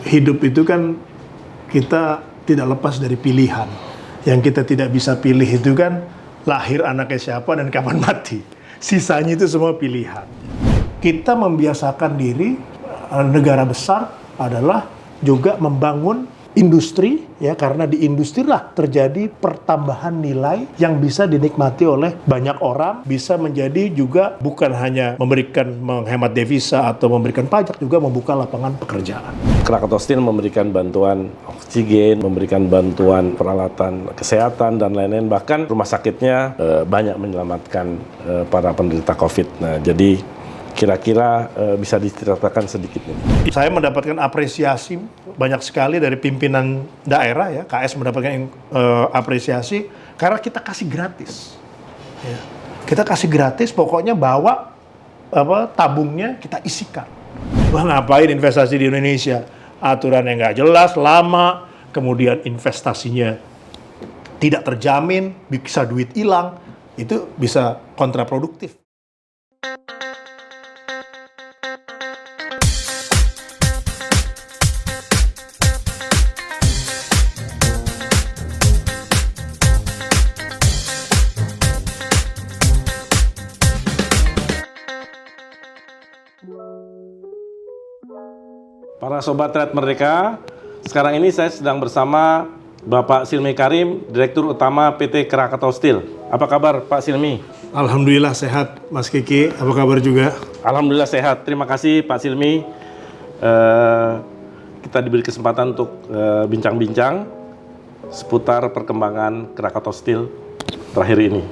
hidup itu kan kita tidak lepas dari pilihan. Yang kita tidak bisa pilih itu kan lahir anaknya siapa dan kapan mati. Sisanya itu semua pilihan. Kita membiasakan diri, negara besar adalah juga membangun industri, ya, karena di industri lah terjadi pertambahan nilai yang bisa dinikmati oleh banyak orang, bisa menjadi juga bukan hanya menghemat devisa atau memberikan pajak, juga membuka lapangan pekerjaan. Krakatau Steel memberikan bantuan oksigen, memberikan bantuan peralatan kesehatan dan lain-lain, bahkan rumah sakitnya banyak menyelamatkan para penderita COVID. Nah, jadi kira-kira bisa diceritakan sedikit nih. Saya mendapatkan apresiasi banyak sekali dari pimpinan daerah, ya. KS mendapatkan apresiasi karena kita kasih gratis. Ya. Kita kasih gratis, pokoknya bawa tabungnya kita isikan. Wah, ngapain investasi di Indonesia? Aturannya nggak jelas, lama, kemudian investasinya tidak terjamin, bisa duit hilang, itu bisa kontraproduktif. Para Sobat Trade Merdeka, sekarang ini saya sedang bersama Bapak Silmi Karim, Direktur Utama PT Krakatau Steel. Apa kabar Pak Silmi? Alhamdulillah sehat, Mas Kiki. Apa kabar juga? Alhamdulillah sehat. Terima kasih Pak Silmi. Kita diberi kesempatan untuk bincang-bincang seputar perkembangan Krakatau Steel terakhir ini.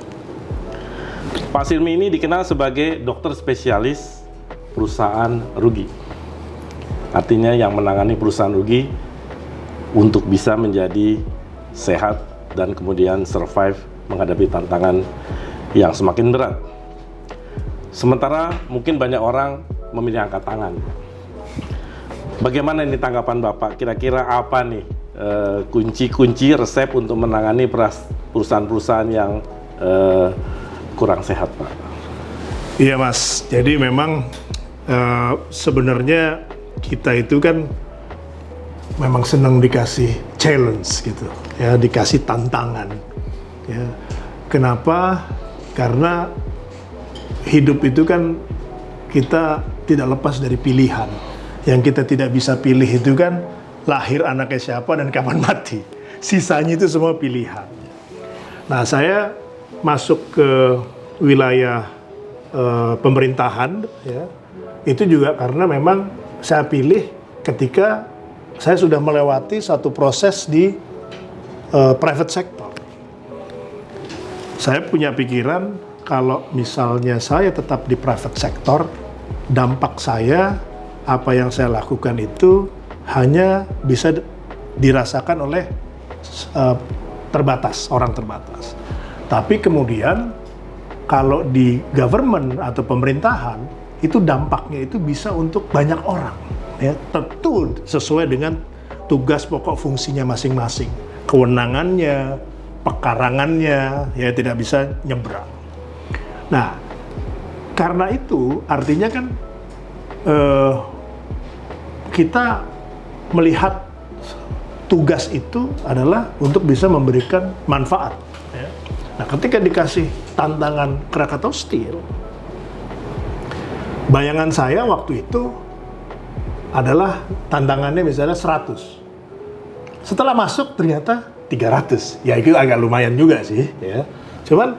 Pak Silmi ini dikenal sebagai dokter spesialis perusahaan rugi. Artinya yang menangani perusahaan rugi untuk bisa menjadi sehat dan kemudian survive menghadapi tantangan yang semakin berat. Sementara mungkin banyak orang memilih angkat tangan. Bagaimana ini tanggapan Bapak? Kira-kira apa nih kunci-kunci resep untuk menangani perusahaan-perusahaan yang kurang sehat, Pak? Iya, Mas. Jadi memang sebenarnya kita itu kan memang senang dikasih challenge gitu, ya, dikasih tantangan. Ya. Kenapa? Karena hidup itu kan kita tidak lepas dari pilihan. Yang kita tidak bisa pilih itu kan lahir anaknya siapa dan kapan mati. Sisanya itu semua pilihan. Nah, saya masuk ke wilayah pemerintahan, ya, itu juga karena memang saya pilih ketika saya sudah melewati satu proses di private sector. Saya punya pikiran kalau misalnya saya tetap di private sector, dampak saya, apa yang saya lakukan itu hanya bisa dirasakan oleh orang terbatas. Tapi kemudian kalau di government atau pemerintahan, itu dampaknya itu bisa untuk banyak orang, ya, tentu sesuai dengan tugas pokok fungsinya masing-masing, kewenangannya, pekarangannya, ya, tidak bisa nyebrang. Nah, karena itu artinya kan kita melihat tugas itu adalah untuk bisa memberikan manfaat, ya. Nah, ketika dikasih tantangan Krakatau Steel, bayangan saya waktu itu adalah tantangannya misalnya 100. Setelah masuk ternyata 300. Ya, itu agak lumayan juga sih, ya. Cuman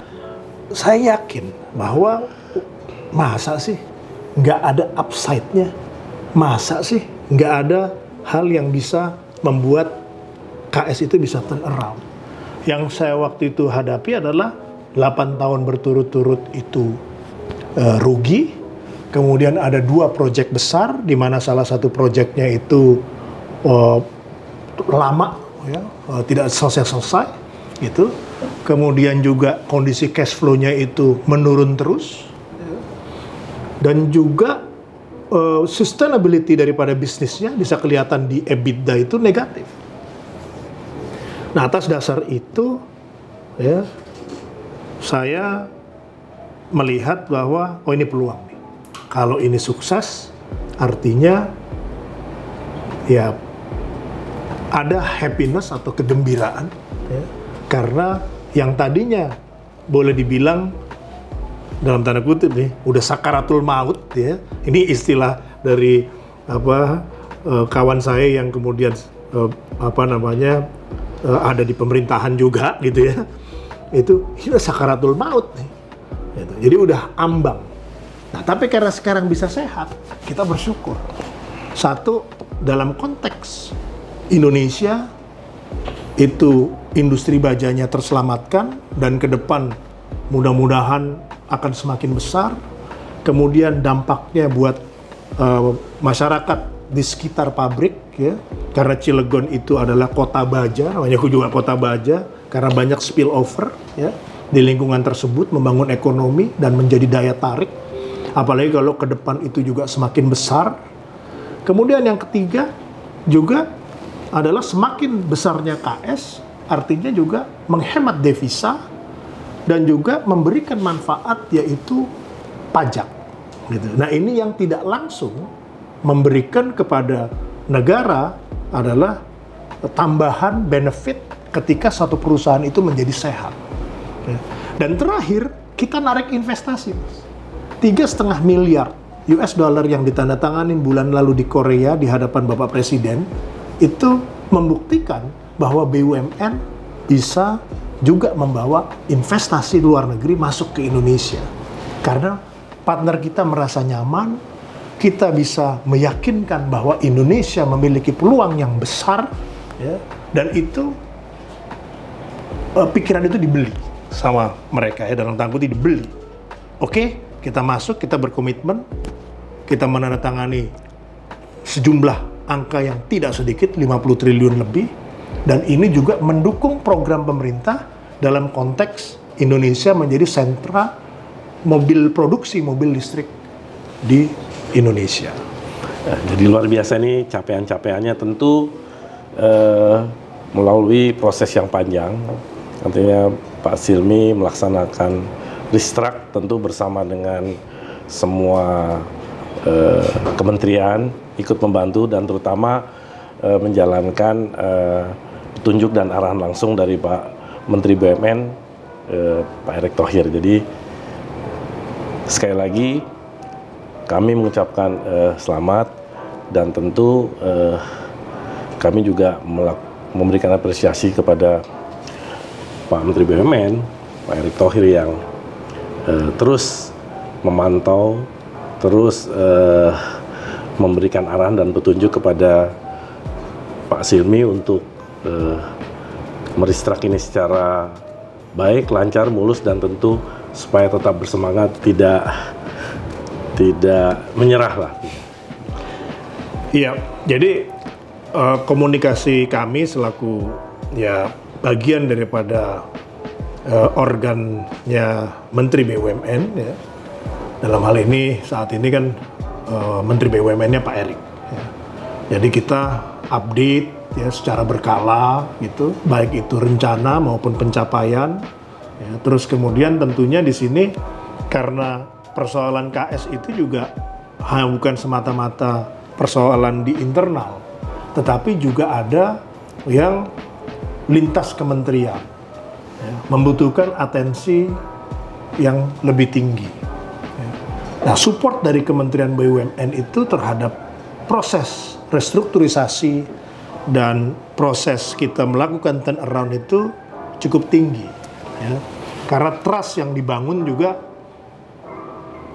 saya yakin bahwa masa sih nggak ada upside-nya? Masa sih nggak ada hal yang bisa membuat KS itu bisa turn around? Yang saya waktu itu hadapi adalah 8 tahun berturut-turut itu rugi. Kemudian ada 2 proyek besar, di mana salah satu proyeknya itu lama, ya, tidak selesai-selesai, gitu. Kemudian juga kondisi cash flow-nya itu menurun terus, ya. Dan juga sustainability daripada bisnisnya bisa kelihatan di EBITDA itu negatif. Nah, atas dasar itu, ya, saya melihat bahwa ini peluang nih. Kalau ini sukses, artinya ya ada happiness atau kegembiraan, ya, karena yang tadinya boleh dibilang dalam tanda kutip nih udah sakaratul maut, ya, ini istilah dari kawan saya yang kemudian ada di pemerintahan juga gitu ya, itu udah sakaratul maut nih, gitu. Jadi udah ambang. Nah, tapi karena sekarang bisa sehat, kita bersyukur. Satu, dalam konteks Indonesia itu industri bajanya terselamatkan dan ke depan mudah-mudahan akan semakin besar. Kemudian dampaknya buat masyarakat di sekitar pabrik, ya, karena Cilegon itu adalah kota baja, namanya juga kota baja karena banyak spillover, ya, di lingkungan tersebut, membangun ekonomi dan menjadi daya tarik. Apalagi kalau ke depan itu juga semakin besar. Kemudian yang ketiga juga adalah semakin besarnya KS, artinya juga menghemat devisa dan juga memberikan manfaat, yaitu pajak. Gitu. Nah, ini yang tidak langsung memberikan kepada negara adalah tambahan benefit ketika satu perusahaan itu menjadi sehat. Ya. Dan terakhir, kita narik investasi, Mas. 3,5 miliar US dollar yang ditandatanganin bulan lalu di Korea di hadapan Bapak Presiden, itu membuktikan bahwa BUMN bisa juga membawa investasi luar negeri masuk ke Indonesia. Karena partner kita merasa nyaman, kita bisa meyakinkan bahwa Indonesia memiliki peluang yang besar, ya, dan itu pikiran itu dibeli sama mereka, ya, dalam tanda kutip dibeli. Oke, kita masuk, kita berkomitmen, kita menandatangani sejumlah angka yang tidak sedikit, 50 triliun lebih, dan ini juga mendukung program pemerintah dalam konteks Indonesia menjadi sentra produksi mobil listrik di Indonesia. Jadi luar biasa nih capaian-capaiannya, tentu melalui proses yang panjang. Artinya Pak Silmi melaksanakan restruct tentu bersama dengan semua kementerian ikut membantu dan terutama menjalankan petunjuk dan arahan langsung dari Pak Menteri BUMN Pak Erick Thohir. Jadi sekali lagi kami mengucapkan selamat dan tentu kami juga memberikan apresiasi kepada Pak Menteri BUMN Pak Erick Thohir yang terus memantau, terus memberikan arahan dan petunjuk kepada Pak Silmi untuk merestruct ini secara baik, lancar, mulus, dan tentu supaya tetap bersemangat, tidak menyerah lah. Iya, jadi komunikasi kami selaku ya bagian daripada organnya Menteri BUMN, ya. Dalam hal ini saat ini kan Menteri BUMN-nya Pak Erick. Ya. Jadi kita update ya secara berkala gitu, baik itu rencana maupun pencapaian. Ya. Terus kemudian tentunya di sini karena persoalan KS itu juga bukan semata-mata persoalan di internal, tetapi juga ada yang lintas kementerian, ya, membutuhkan atensi yang lebih tinggi. Ya. Nah, support dari Kementerian BUMN itu terhadap proses restrukturisasi dan proses kita melakukan turnaround itu cukup tinggi. Ya. Karena trust yang dibangun juga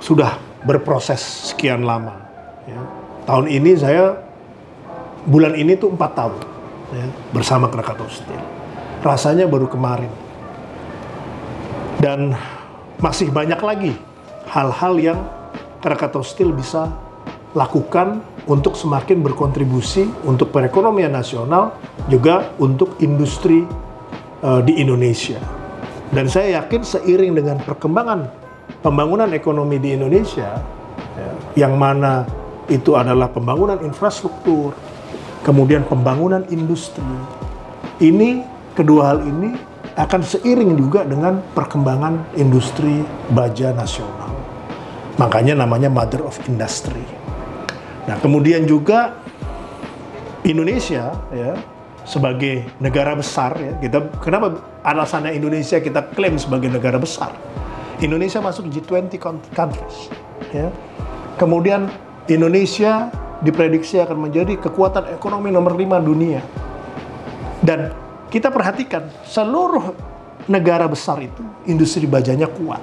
sudah berproses sekian lama. Ya. Tahun ini bulan ini tuh 4 tahun ya, bersama Krakatau Steel. Rasanya baru kemarin. Dan masih banyak lagi hal-hal yang Krakatau Steel bisa lakukan untuk semakin berkontribusi untuk perekonomian nasional, juga untuk industri di Indonesia. Dan saya yakin seiring dengan perkembangan pembangunan ekonomi di Indonesia, ya, yang mana itu adalah pembangunan infrastruktur, kemudian pembangunan industri, ini kedua hal ini akan seiring juga dengan perkembangan industri baja nasional. Makanya namanya Mother of Industry. Nah, kemudian juga Indonesia ya sebagai negara besar ya, kenapa alasannya Indonesia kita klaim sebagai negara besar? Indonesia masuk G20 countries ya. Kemudian Indonesia diprediksi akan menjadi kekuatan ekonomi nomor 5 dunia. Dan kita perhatikan seluruh negara besar itu industri bajanya kuat.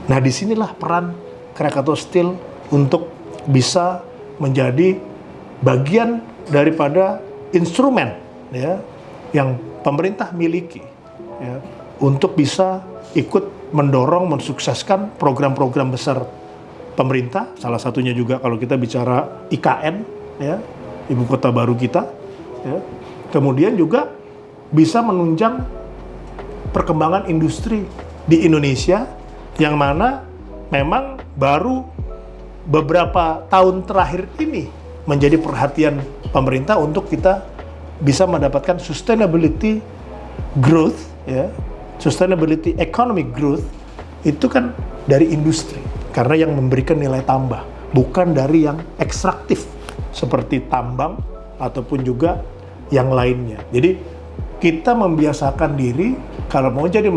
Nah, disinilah peran Krakatau Steel untuk bisa menjadi bagian daripada instrumen ya yang pemerintah miliki ya, untuk bisa ikut mendorong mensukseskan program-program besar pemerintah, salah satunya juga kalau kita bicara IKN ya, ibu kota baru kita ya. Kemudian juga bisa menunjang perkembangan industri di Indonesia yang mana memang baru beberapa tahun terakhir ini menjadi perhatian pemerintah untuk kita bisa mendapatkan sustainability growth ya. Sustainability economic growth itu kan dari industri. Karena yang memberikan nilai tambah, bukan dari yang ekstraktif seperti tambang ataupun juga yang lainnya. Jadi kita membiasakan diri kalau mau jadi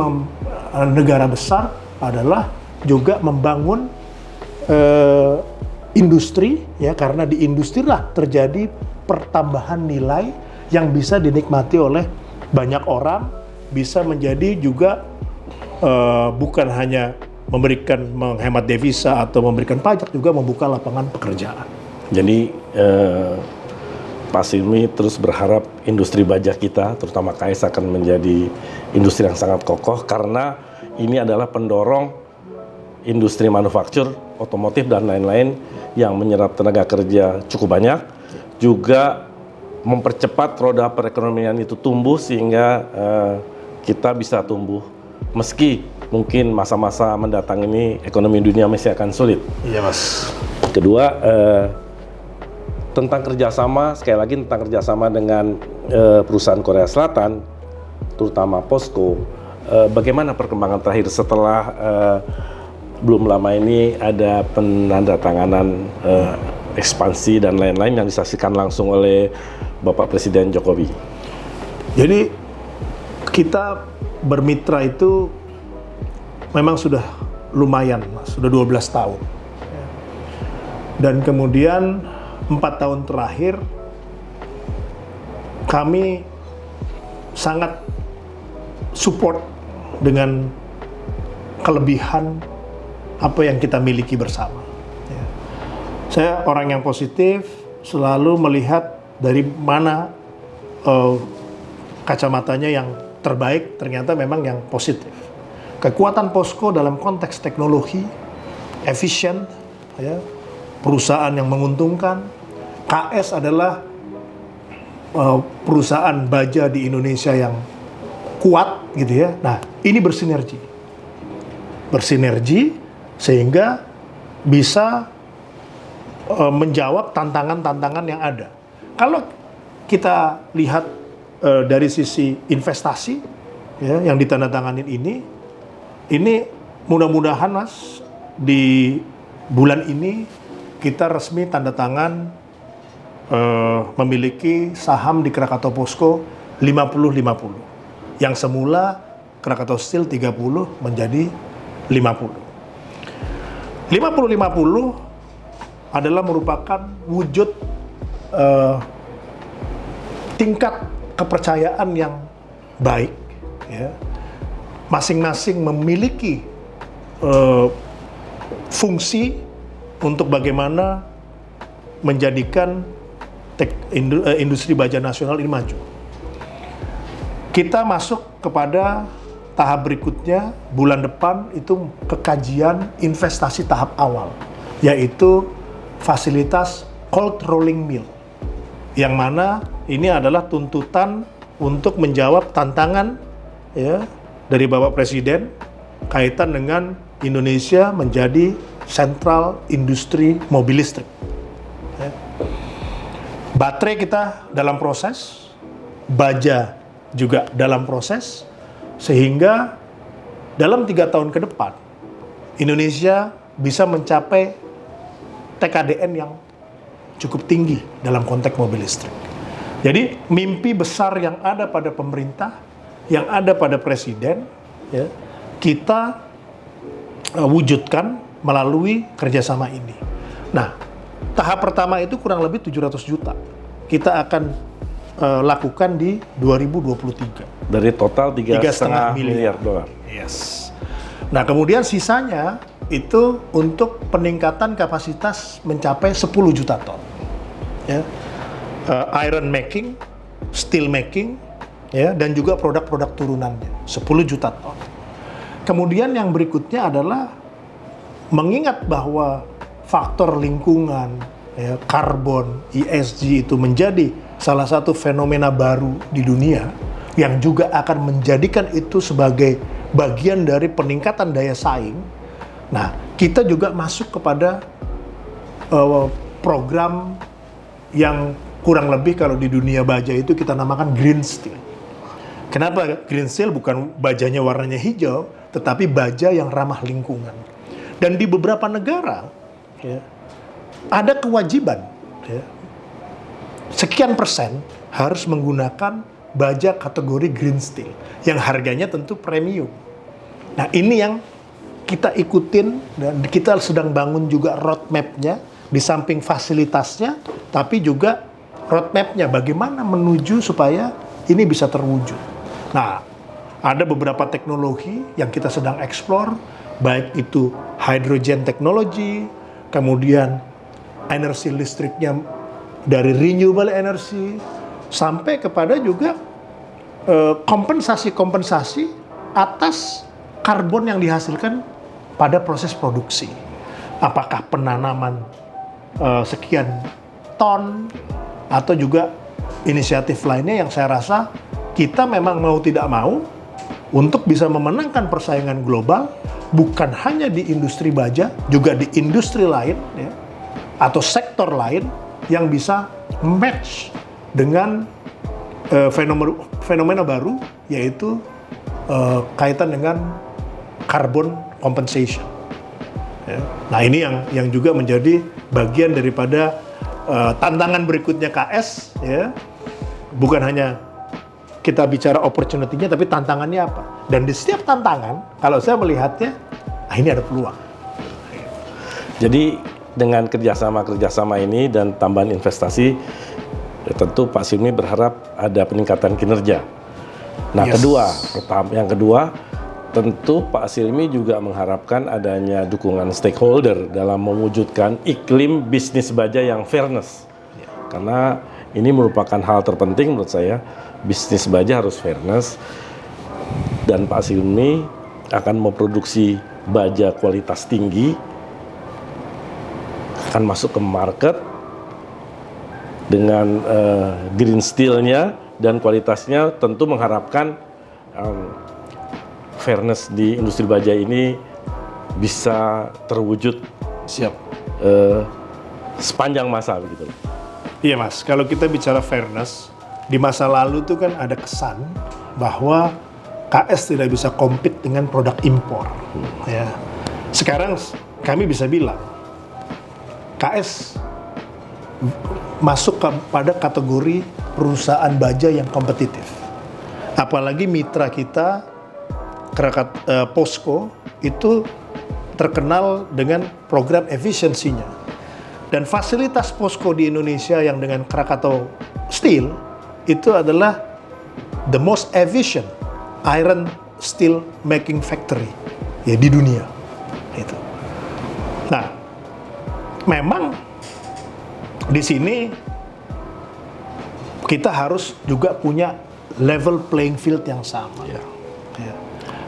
negara besar adalah juga membangun industri ya, karena di industri lah terjadi pertambahan nilai yang bisa dinikmati oleh banyak orang, bisa menjadi juga bukan hanya menghemat devisa atau memberikan pajak, juga membuka lapangan pekerjaan. Jadi Pak Silmi terus berharap industri baja kita, terutama KS, akan menjadi industri yang sangat kokoh karena ini adalah pendorong industri manufaktur, otomotif dan lain-lain yang menyerap tenaga kerja cukup banyak, juga mempercepat roda perekonomian itu tumbuh sehingga kita bisa tumbuh meski mungkin masa-masa mendatang ini ekonomi dunia masih akan sulit. Iya, Mas. Kedua, tentang kerjasama, sekali lagi tentang kerjasama dengan perusahaan Korea Selatan, terutama POSCO. Bagaimana perkembangan terakhir setelah belum lama ini ada penandatanganan ekspansi dan lain-lain yang disaksikan langsung oleh Bapak Presiden Jokowi? Jadi kita bermitra itu memang sudah lumayan, Mas, sudah 12 tahun. Dan kemudian 4 tahun terakhir kami sangat support dengan kelebihan apa yang kita miliki bersama. Saya orang yang positif, selalu melihat dari mana kacamatanya yang terbaik, ternyata memang yang positif. Kekuatan POSCO dalam konteks teknologi, efisien, ya, perusahaan yang menguntungkan. KS adalah perusahaan baja di Indonesia yang kuat, gitu ya. Nah, ini bersinergi sehingga bisa menjawab tantangan-tantangan yang ada. Kalau kita lihat dari sisi investasi ya, yang ditandatanganin ini mudah-mudahan, Mas, di bulan ini kita resmi tanda tangan memiliki saham di Krakatau POSCO 50-50. Yang semula Krakatau Steel 30 menjadi 50. 50-50 adalah merupakan wujud tingkat kepercayaan yang baik ya. Masing-masing memiliki fungsi untuk bagaimana menjadikan industri baja nasional ini maju. Kita masuk kepada tahap berikutnya bulan depan, itu kekajian investasi tahap awal, yaitu fasilitas cold rolling mill, yang mana ini adalah tuntutan untuk menjawab tantangan ya dari Bapak Presiden kaitan dengan Indonesia menjadi sentral industri mobil listrik. Ya. Baterai kita dalam proses, baja juga dalam proses, sehingga dalam 3 tahun ke depan Indonesia bisa mencapai TKDN yang cukup tinggi dalam konteks mobil listrik. Jadi mimpi besar yang ada pada pemerintah, yang ada pada presiden, ya, kita wujudkan melalui kerjasama ini. Nah, tahap pertama itu kurang lebih 700 juta. Kita akan lakukan di 2023. Dari total 3,5 miliar dolar. Yes. Nah, kemudian sisanya itu untuk peningkatan kapasitas mencapai 10 juta ton. Ya. Iron making, steel making, ya, dan juga produk-produk turunannya 10 juta ton. Kemudian yang berikutnya adalah mengingat bahwa faktor lingkungan, ya, karbon, ESG itu menjadi salah satu fenomena baru di dunia yang juga akan menjadikan itu sebagai bagian dari peningkatan daya saing. Nah, kita juga masuk kepada program yang kurang lebih kalau di dunia baja itu kita namakan green steel. Kenapa green steel? Bukan bajanya warnanya hijau, tetapi baja yang ramah lingkungan. Dan di beberapa negara, ya, ada kewajiban, ya, sekian persen harus menggunakan baja kategori green steel yang harganya tentu premium. Nah, ini yang kita ikutin dan kita sedang bangun juga roadmap-nya di samping fasilitasnya, tapi juga roadmap-nya bagaimana menuju supaya ini bisa terwujud. Nah, ada beberapa teknologi yang kita sedang explore, baik itu hydrogen technology, kemudian energi listriknya dari renewable energy, sampai kepada juga kompensasi-kompensasi atas karbon yang dihasilkan pada proses produksi. Apakah penanaman sekian ton, atau juga inisiatif lainnya yang saya rasa kita memang mau tidak mau untuk bisa memenangkan persaingan global, bukan hanya di industri baja, juga di industri lain, ya, atau sektor lain yang bisa match dengan fenomena baru, yaitu kaitan dengan carbon compensation. Ya. Nah, ini yang juga menjadi bagian daripada tantangan berikutnya KS, ya. Bukan hanya kita bicara opportunity-nya, tapi tantangannya apa. Dan di setiap tantangan, kalau saya melihatnya, ini ada peluang. Jadi dengan kerjasama ini dan tambahan investasi, ya tentu Pak Silmi berharap ada peningkatan kinerja. Nah, Yes. yang kedua, tentu Pak Silmi juga mengharapkan adanya dukungan stakeholder dalam mewujudkan iklim bisnis baja yang fairness. Karena ini merupakan hal terpenting menurut saya, bisnis baja harus fairness. Dan Pak Silmi akan memproduksi baja kualitas tinggi, akan masuk ke market dengan green steel-nya dan kualitasnya, tentu mengharapkan fairness di industri baja ini bisa terwujud sepanjang masa begitu. Iya Mas, kalau kita bicara fairness, di masa lalu tuh kan ada kesan bahwa KS tidak bisa compete dengan produk impor. Ya. Sekarang kami bisa bilang KS masuk pada kategori perusahaan baja yang kompetitif. Apalagi mitra kita POSCO itu terkenal dengan program efisiensinya. Dan fasilitas POSCO di Indonesia yang dengan Krakatau Steel itu adalah the most efficient iron steel making factory ya di dunia. Itu. Nah, memang di sini kita harus juga punya level playing field yang sama. Ya.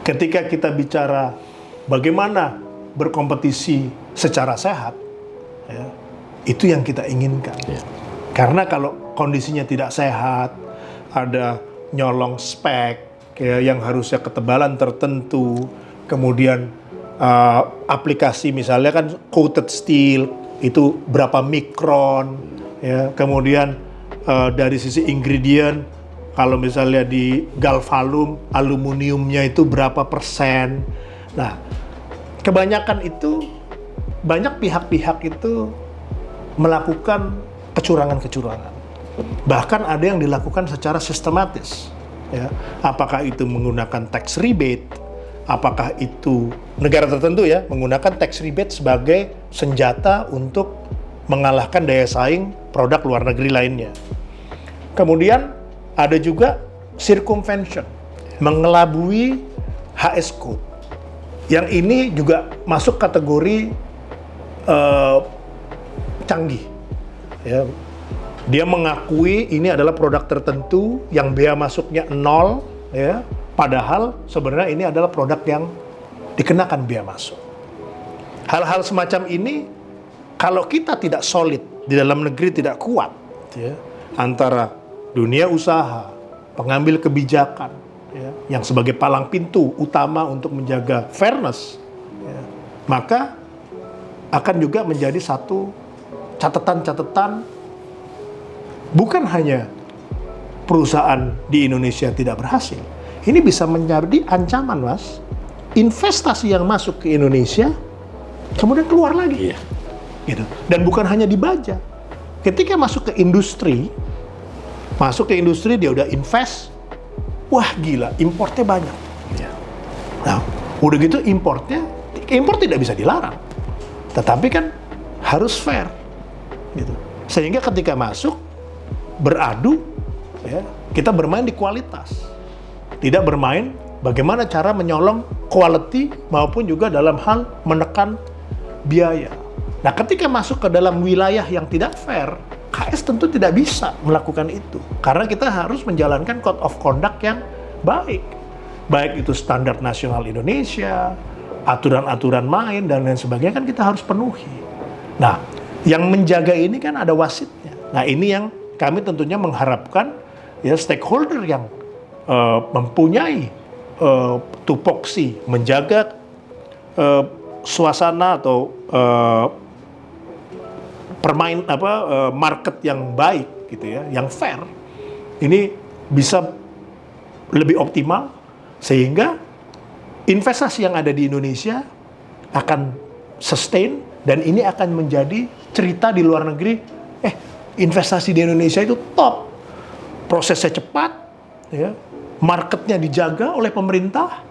Ketika kita bicara bagaimana berkompetisi secara sehat, ya, itu yang kita inginkan. Ya. Karena kalau kondisinya tidak sehat, ada nyolong spek ya, yang harusnya ketebalan tertentu, kemudian aplikasi misalnya kan coated steel itu berapa mikron, ya, kemudian dari sisi ingredient, kalau misalnya di galvalum, aluminiumnya itu berapa persen. Nah, kebanyakan itu, banyak pihak-pihak itu melakukan kecurangan-kecurangan. Bahkan ada yang dilakukan secara sistematis. Ya. Apakah itu menggunakan tax rebate, apakah itu negara tertentu ya menggunakan tax rebate sebagai senjata untuk mengalahkan daya saing produk luar negeri lainnya. Kemudian ada juga circumvention, mengelabui HS Code. Yang ini juga masuk kategori canggih. Ya. Dia mengakui ini adalah produk tertentu yang bea masuknya 0, ya. Padahal sebenarnya ini adalah produk yang dikenakan bea masuk. Hal-hal semacam ini, kalau kita tidak solid di dalam negeri, tidak kuat, ya, antara dunia usaha, pengambil kebijakan, ya, yang sebagai palang pintu utama untuk menjaga fairness, ya, maka akan juga menjadi satu catatan-catatan bukan hanya perusahaan di Indonesia tidak berhasil. Ini bisa menjadi ancaman, Mas. Investasi yang masuk ke Indonesia kemudian keluar lagi. Iya. Gitu. Dan bukan hanya di baja. Ketika masuk ke industri dia udah invest, wah gila, importnya banyak. Iya. Nah, udah gitu impor tidak bisa dilarang. Tetapi kan harus fair. Gitu. Sehingga ketika masuk, beradu, ya, kita bermain di kualitas. Tidak bermain bagaimana cara menyolong quality maupun juga dalam hal menekan biaya. Nah, ketika masuk ke dalam wilayah yang tidak fair, KS tentu tidak bisa melakukan itu. Karena kita harus menjalankan code of conduct yang baik. Baik itu standar nasional Indonesia, aturan-aturan main, dan lain sebagainya kan kita harus penuhi. Nah, yang menjaga ini kan ada wasitnya. Nah, ini yang kami tentunya mengharapkan ya stakeholder yang mempunyai tupoksi menjaga suasana atau market yang baik gitu ya, yang fair. Ini bisa lebih optimal sehingga investasi yang ada di Indonesia akan sustain dan ini akan menjadi cerita di luar negeri. Investasi di Indonesia itu top, prosesnya cepat, ya, marketnya dijaga oleh pemerintah,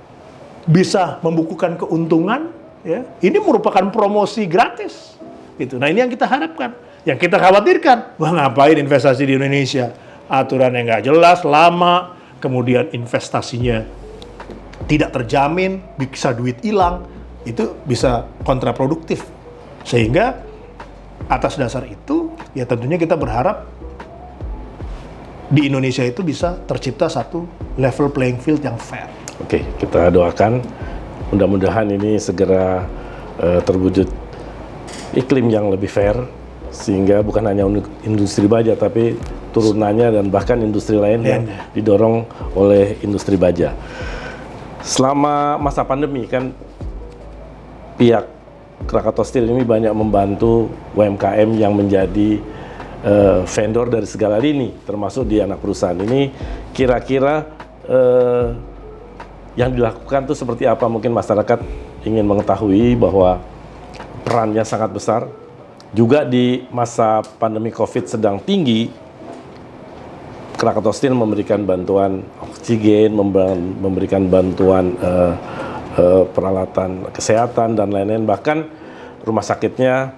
bisa membukukan keuntungan, ya. Ini merupakan promosi gratis, gitu. Nah ini yang kita harapkan, yang kita khawatirkan, wah ngapain investasi di Indonesia, aturannya nggak jelas, lama, kemudian investasinya tidak terjamin, bisa duit hilang, itu bisa kontraproduktif, sehingga atas dasar itu, ya tentunya kita berharap di Indonesia itu bisa tercipta satu level playing field yang fair. Oke, kita doakan mudah-mudahan ini segera terwujud iklim yang lebih fair, sehingga bukan hanya industri baja, tapi turunannya dan bahkan industri lain yang didorong oleh industri baja. Selama masa pandemi kan pihak Krakatau Steel ini banyak membantu UMKM yang menjadi vendor dari segala lini, termasuk di anak perusahaan. Ini kira-kira yang dilakukan itu seperti apa? Mungkin masyarakat ingin mengetahui bahwa perannya sangat besar. Juga di masa pandemi COVID sedang tinggi, Krakatau Steel memberikan bantuan oksigen, memberikan bantuan peralatan kesehatan dan lain-lain, bahkan rumah sakitnya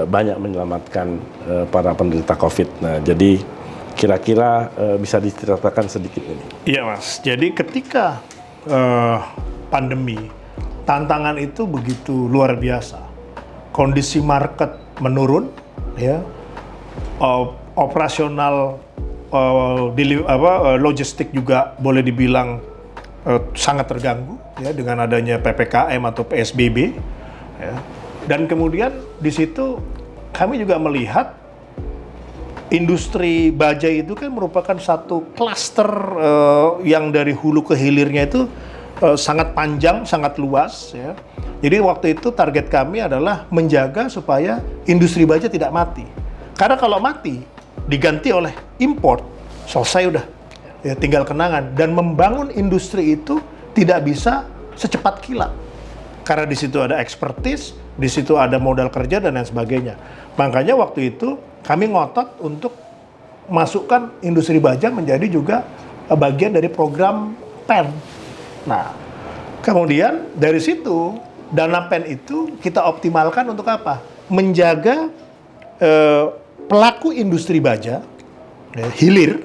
banyak menyelamatkan para penderita COVID. Nah, jadi kira-kira bisa diceritakan sedikit ini. Iya, Mas. Jadi ketika pandemi, tantangan itu begitu luar biasa. Kondisi market menurun, ya, operasional logistik juga boleh dibilang sangat terganggu ya dengan adanya PPKM atau PSBB ya. Dan kemudian di situ kami juga melihat industri baja itu kan merupakan satu klaster yang dari hulu ke hilirnya itu sangat panjang, sangat luas ya. Jadi waktu itu target kami adalah menjaga supaya industri baja tidak mati. Karena kalau mati diganti oleh import, selesai udah. Ya, tinggal kenangan, dan membangun industri itu tidak bisa secepat kilat karena di situ ada expertise, di situ ada modal kerja dan lain sebagainya. Makanya waktu itu kami ngotot untuk masukkan industri baja menjadi juga bagian dari program PEN. Nah, kemudian dari situ dana PEN itu kita optimalkan untuk apa? Menjaga pelaku industri baja, ya, hilir,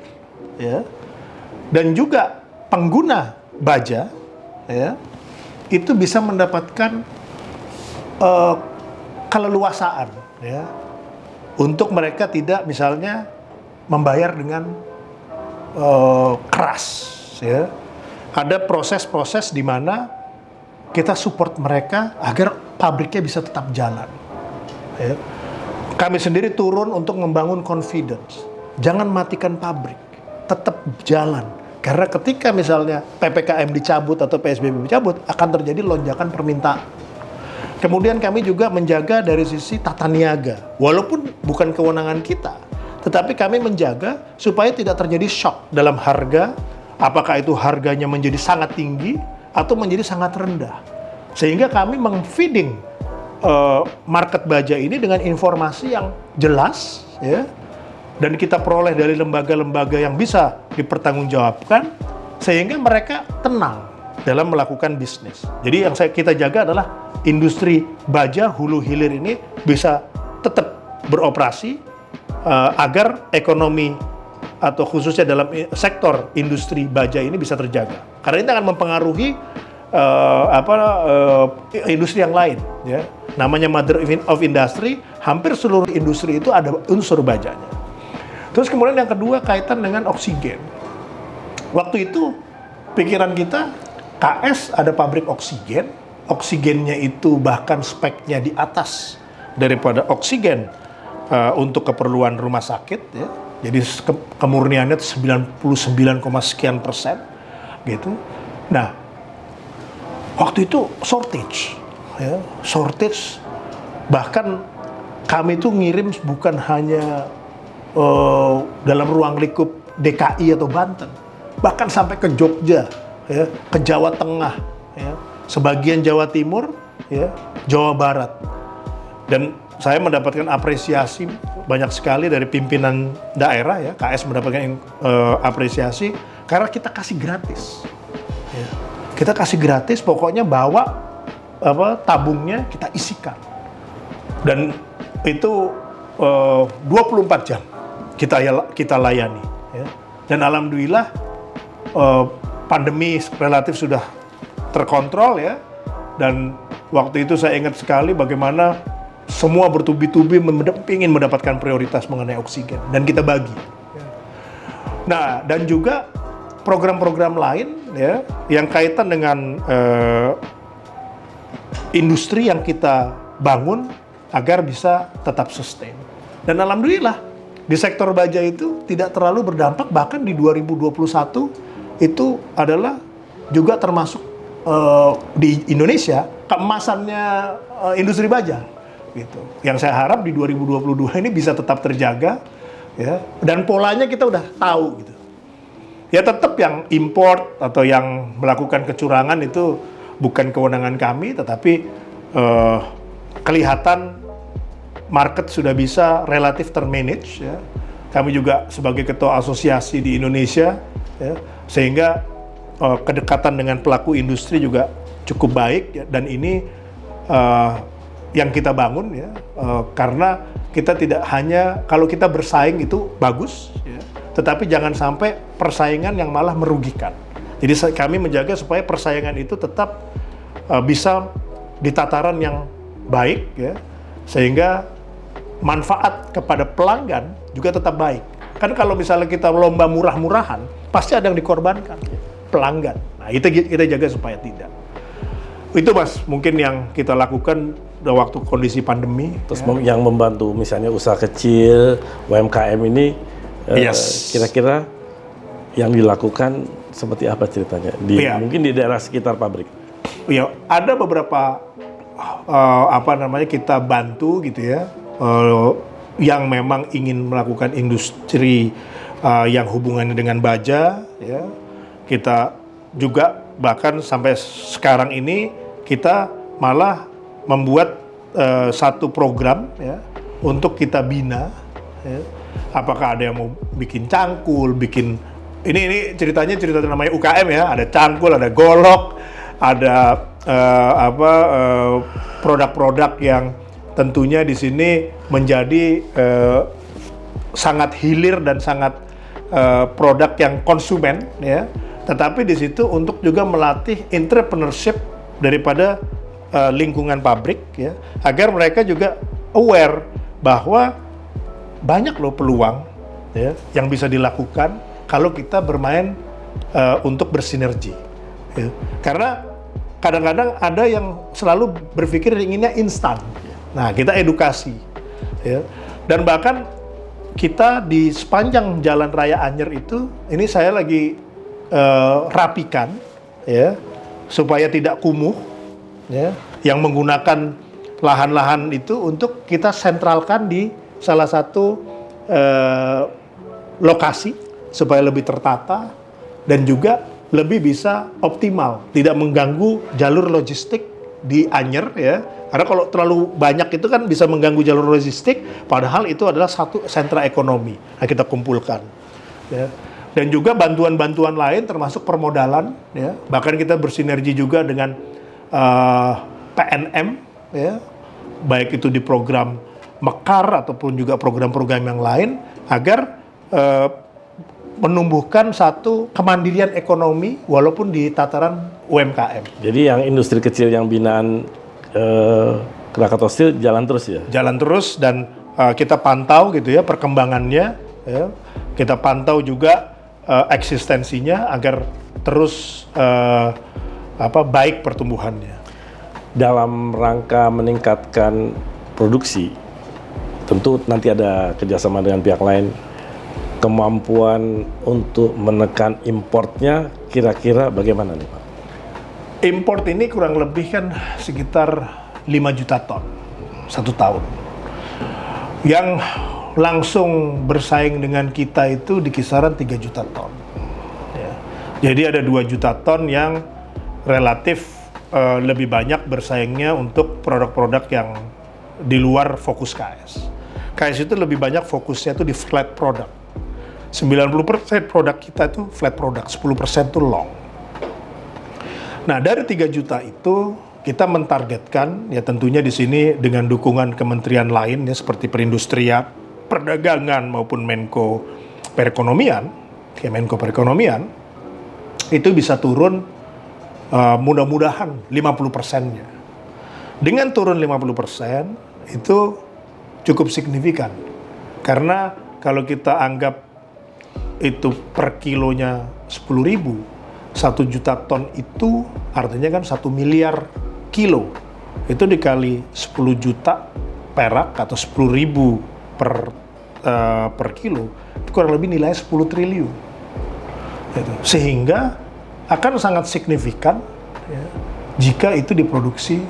ya, dan juga pengguna baja, ya, itu bisa mendapatkan keleluasaan, ya, untuk mereka tidak misalnya membayar dengan keras, ya. Ada proses-proses di mana kita support mereka agar pabriknya bisa tetap jalan, ya. Kami sendiri turun untuk membangun confidence. Jangan matikan pabrik, tetap jalan. Karena ketika misalnya PPKM dicabut atau PSBB dicabut, akan terjadi lonjakan permintaan. Kemudian kami juga menjaga dari sisi tata niaga. Walaupun bukan kewenangan kita, tetapi kami menjaga supaya tidak terjadi shock dalam harga, apakah itu harganya menjadi sangat tinggi atau menjadi sangat rendah. Sehingga kami mengfeeding market baja ini dengan informasi yang jelas, ya, dan kita peroleh dari lembaga-lembaga yang bisa dipertanggungjawabkan, sehingga mereka tenang dalam melakukan bisnis. Jadi yang kita jaga adalah industri baja hulu hilir ini bisa tetap beroperasi agar ekonomi atau khususnya dalam sektor industri baja ini bisa terjaga. Karena ini akan mempengaruhi industri yang lain, ya. Namanya mother of industry, hampir seluruh industri itu ada unsur bajanya. Terus kemudian yang kedua kaitan dengan oksigen. Waktu itu pikiran kita, KS ada pabrik oksigen, oksigennya itu bahkan speknya di atas daripada oksigen untuk keperluan rumah sakit, ya. Jadi kemurniannya 99, sekian persen, gitu. Nah, waktu itu shortage, ya, shortage, bahkan kami itu ngirim bukan hanya dalam ruang lingkup DKI atau Banten, bahkan sampai ke Jogja, ya, ke Jawa Tengah, ya, sebagian Jawa Timur, ya, Jawa Barat. Dan saya mendapatkan apresiasi banyak sekali dari pimpinan daerah, ya, KS mendapatkan apresiasi karena kita kasih gratis, ya. Kita kasih gratis, pokoknya bawa tabungnya kita isikan, dan itu 24 jam kita layani, ya. Dan alhamdulillah pandemi relatif sudah terkontrol, ya. Dan waktu itu saya ingat sekali bagaimana semua bertubi-tubi ingin mendapatkan prioritas mengenai oksigen, dan kita bagi, ya. Nah, dan juga program-program lain, ya, yang kaitan dengan industri yang kita bangun agar bisa tetap sustain. Dan alhamdulillah di sektor baja itu tidak terlalu berdampak, bahkan di 2021 itu adalah juga termasuk di Indonesia keemasannya industri baja, gitu. Yang saya harap di 2022 ini bisa tetap terjaga, ya, dan polanya kita udah tahu, gitu. Ya, tetap yang import atau yang melakukan kecurangan itu bukan kewenangan kami, tetapi kelihatan market sudah bisa relatif termanage, ya. Kami juga sebagai ketua asosiasi di Indonesia, ya, sehingga kedekatan dengan pelaku industri juga cukup baik, ya, dan ini yang kita bangun, ya, karena kita tidak hanya kalau kita bersaing itu bagus, ya, tetapi jangan sampai persaingan yang malah merugikan. Jadi kami menjaga supaya persaingan itu tetap bisa di tataran yang baik, ya, sehingga manfaat kepada pelanggan juga tetap baik. Kan kalau misalnya kita lomba murah-murahan, pasti ada yang dikorbankan, pelanggan. Nah, itu kita jaga supaya tidak. Itu Mas, mungkin yang kita lakukan waktu kondisi pandemi. Terus ya, yang membantu misalnya usaha kecil, UMKM ini, yes, kira-kira yang dilakukan seperti apa ceritanya? Mungkin di daerah sekitar pabrik. Ya, ada beberapa kita bantu, gitu ya, yang memang ingin melakukan industri yang hubungannya dengan baja, ya. Kita juga bahkan sampai sekarang ini kita malah membuat satu program, ya, untuk kita bina, ya, Apakah ada yang mau bikin cangkul, bikin ini ceritanya cerita namanya UKM ya, ada cangkul, ada golok, ada produk-produk yang tentunya di sini menjadi sangat hilir dan sangat produk yang konsumen ya. Tetapi di situ untuk juga melatih entrepreneurship daripada lingkungan pabrik ya, agar mereka juga aware bahwa banyak loh peluang ya yang bisa dilakukan kalau kita bermain untuk bersinergi ya. Karena kadang-kadang ada yang selalu berpikir inginnya instan. Nah, kita edukasi ya. Dan bahkan kita di sepanjang Jalan Raya Anyer itu, ini saya lagi rapikan ya supaya tidak kumuh ya, yang menggunakan lahan-lahan itu untuk kita sentralkan di salah satu lokasi supaya lebih tertata dan juga lebih bisa optimal, tidak mengganggu jalur logistik di Anyer ya. Karena kalau terlalu banyak itu kan bisa mengganggu jalur logistik, padahal itu adalah satu sentra ekonomi. Nah, kita kumpulkan ya. Dan juga bantuan-bantuan lain termasuk permodalan ya. Bahkan kita bersinergi juga dengan PNM ya. Baik itu di program Mekar ataupun juga program-program yang lain agar menumbuhkan satu kemandirian ekonomi walaupun di tataran UMKM. Jadi yang industri kecil yang binaan Krakatau Steel jalan terus ya? Jalan terus dan kita pantau gitu ya perkembangannya ya. Kita pantau juga eksistensinya agar terus baik pertumbuhannya. Dalam rangka meningkatkan produksi, tentu nanti ada kerjasama dengan pihak lain. Kemampuan untuk menekan importnya kira-kira bagaimana nih Pak? Import ini kurang lebih kan sekitar 5 juta ton 1 tahun. Yang langsung bersaing dengan kita itu di kisaran 3 juta ton. Ya. Jadi ada 2 juta ton yang relatif lebih banyak bersaingnya untuk produk-produk yang di luar fokus KS. KS itu lebih banyak fokusnya itu di flat product. 90% produk kita itu flat product, 10% itu long. Nah, dari 3 juta itu kita mentargetkan ya tentunya di sini dengan dukungan kementerian lain ya seperti Perindustrian, Perdagangan maupun Menko Perekonomian, Kemenko Perekonomian itu bisa turun mudah-mudahan 50%-nya. Dengan turun 50% itu cukup signifikan. Karena kalau kita anggap itu per kilonya 10.000, 1 juta ton itu artinya kan 1 miliar kilo. Itu dikali 10 juta perak atau 10.000 per kilo, itu kurang lebih nilainya 10 triliun. Gitu. Sehingga akan sangat signifikan ya, jika itu diproduksi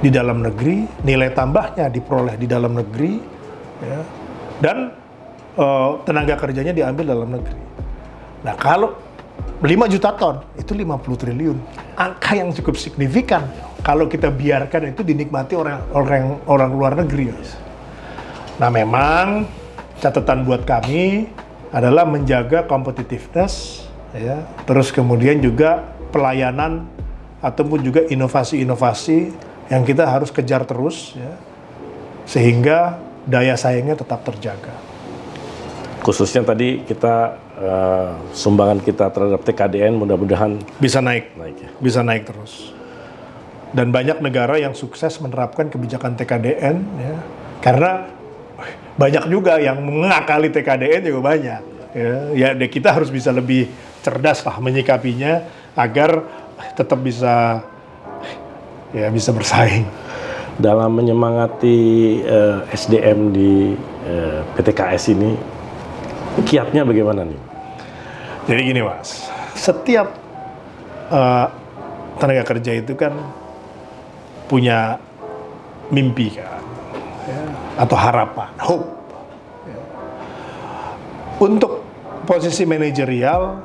di dalam negeri, nilai tambahnya diperoleh di dalam negeri, ya, dan tenaga kerjanya diambil dalam negeri. Nah, kalau 5 juta ton, itu 50 triliun. Angka yang cukup signifikan kalau kita biarkan itu dinikmati orang luar negeri. Nah, memang catatan buat kami adalah menjaga competitiveness, ya, terus kemudian juga pelayanan ataupun juga inovasi-inovasi yang kita harus kejar terus, ya, sehingga daya saingnya tetap terjaga. Khususnya tadi kita sumbangan kita terhadap TKDN mudah-mudahan bisa naik ya. Bisa naik terus. Dan banyak negara yang sukses menerapkan kebijakan TKDN, ya, karena banyak juga yang mengakali TKDN juga banyak. Ya, kita harus bisa lebih cerdas lah menyikapinya agar tetap bisa bersaing. Dalam menyemangati SDM di PTKS ini, kiatnya bagaimana nih? Jadi gini Mas, setiap tenaga kerja itu kan punya mimpi kan, ya, atau harapan, hope. Ya. Untuk posisi manajerial,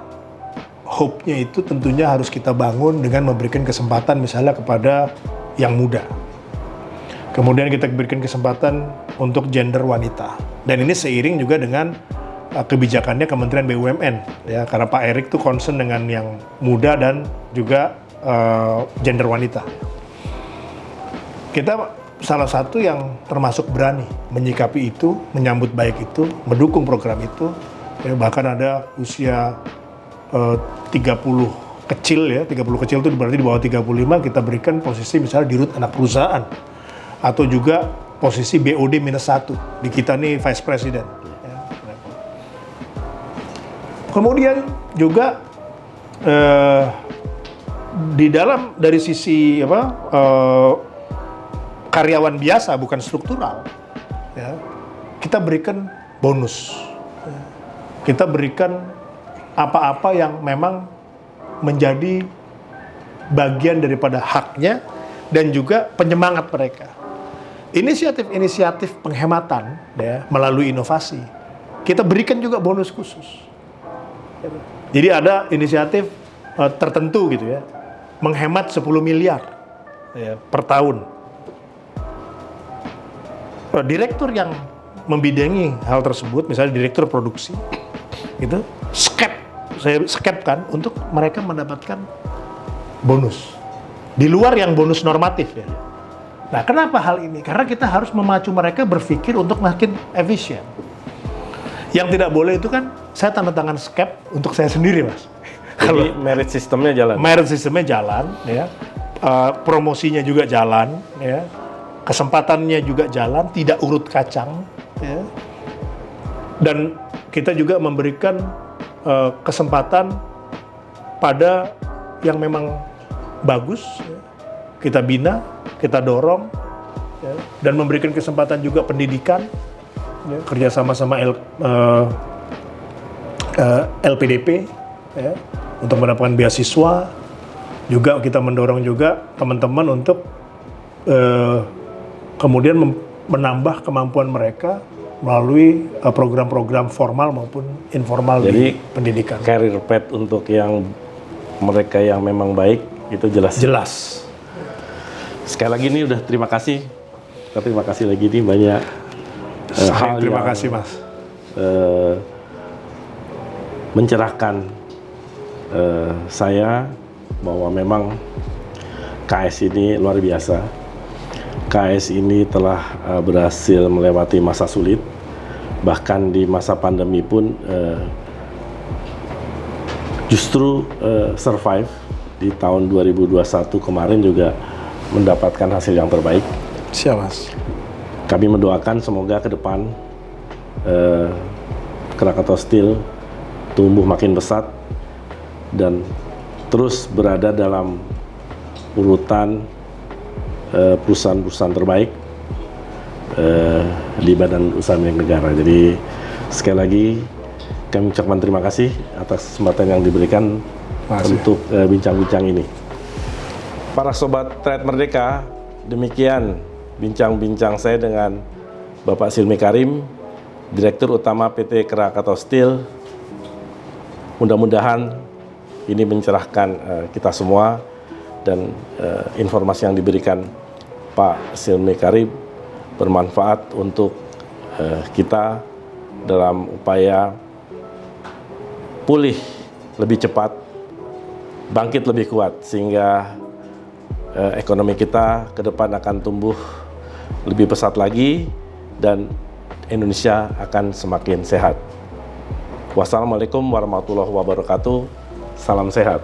hope-nya itu tentunya harus kita bangun dengan memberikan kesempatan misalnya kepada yang muda. Kemudian kita berikan kesempatan untuk gender wanita. Dan ini seiring juga dengan kebijakannya Kementerian BUMN, ya, karena Pak Erik tuh concern dengan yang muda dan juga gender wanita. Kita salah satu yang termasuk berani menyikapi itu, menyambut baik itu, mendukung program itu, ya, bahkan ada usia 30 kecil, ya, 30 kecil itu berarti di bawah 35 kita berikan posisi misalnya dirut anak perusahaan, atau juga posisi BOD -1 di kita nih Vice President. Ya. Kemudian juga di dalam dari sisi karyawan biasa bukan struktural, ya, kita berikan bonus, ya. Kita berikan apa-apa yang memang menjadi bagian daripada haknya dan juga penyemangat mereka. Inisiatif-inisiatif penghematan, ya, melalui inovasi, kita berikan juga bonus khusus. Jadi ada inisiatif tertentu gitu, ya, menghemat 10 miliar, ya, per tahun. Direktur yang membidangi hal tersebut, misalnya direktur produksi, itu saya skepkan untuk mereka mendapatkan bonus di luar yang bonus normatif, ya. Nah, kenapa hal ini? Karena kita harus memacu mereka berpikir untuk makin efisien. Yang tidak boleh itu kan saya tanda tangan skep untuk saya sendiri, Mas. Jadi merit sistemnya jalan. Merit sistemnya jalan, ya. Promosinya juga jalan, ya. Kesempatannya juga jalan, tidak urut kacang, ya. Dan kita juga memberikan kesempatan pada yang memang bagus, ya. Kita bina, kita dorong, ya, dan memberikan kesempatan juga pendidikan, ya, kerjasama sama LPDP, ya, untuk mendapatkan beasiswa. Juga kita mendorong juga teman-teman untuk kemudian menambah kemampuan mereka melalui program-program formal maupun informal. Jadi, di pendidikan. Career path untuk yang mereka yang memang baik itu jelas. Jelas. Sekali lagi nih udah terima kasih. Terima kasih lagi nih banyak hal Terima yang kasih, Mas. mencerahkan saya bahwa memang KS ini luar biasa. KS ini telah berhasil melewati masa sulit, bahkan di masa pandemi pun justru survive. Di tahun 2021 kemarin juga mendapatkan hasil yang terbaik. Siap, Mas. Kami mendoakan semoga ke depan Krakatau Steel tumbuh makin pesat dan terus berada dalam urutan perusahaan-perusahaan terbaik di Badan Usaha Milik Negara. Jadi sekali lagi kami ucapkan terima kasih atas kesempatan yang diberikan untuk bincang-bincang ini. Para sobat Trade Merdeka, demikian bincang-bincang saya dengan Bapak Silmi Karim, Direktur Utama PT Krakatau Steel. Mudah-mudahan ini mencerahkan kita semua dan informasi yang diberikan Pak Silmi Karim bermanfaat untuk kita dalam upaya pulih lebih cepat, bangkit lebih kuat, sehingga ekonomi kita ke depan akan tumbuh lebih pesat lagi dan Indonesia akan semakin sehat. Wassalamualaikum warahmatullahi wabarakatuh. Salam sehat.